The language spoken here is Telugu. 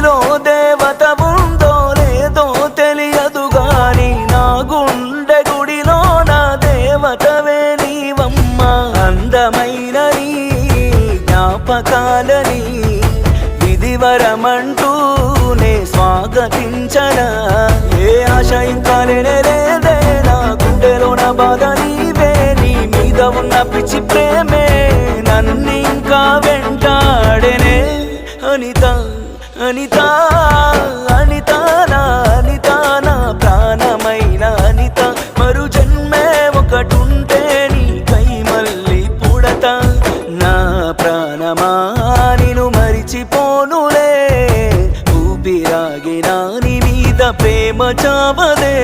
గుడిలో దేవత ఉందో లేదో తెలియదు గాని నా గుండె గుడిలో నా దేవతవే నీవమ్మ. అందమైన నీ జ్ఞాపకాలని విధివరమంటూనే స్వాగతించనా. ఏ ఆశ ఇంకా లేదే నా గుండెలో నా బాధ నీవే. నీ మీద ఉన్న పిచ్చి ప్రేమే నన్నింకా వెంటాడెనే. అనిత అనిత అనిత నా అనిత నా ప్రాణమైన అనిత. మరు జన్మే ఒకటుంటే నీకై మళ్ళీ పుడతా. నా ప్రాణమా నిన్ను మరిచిపోనులే. ఊపిరాగినా నీ మీద ప్రేమ చావదే.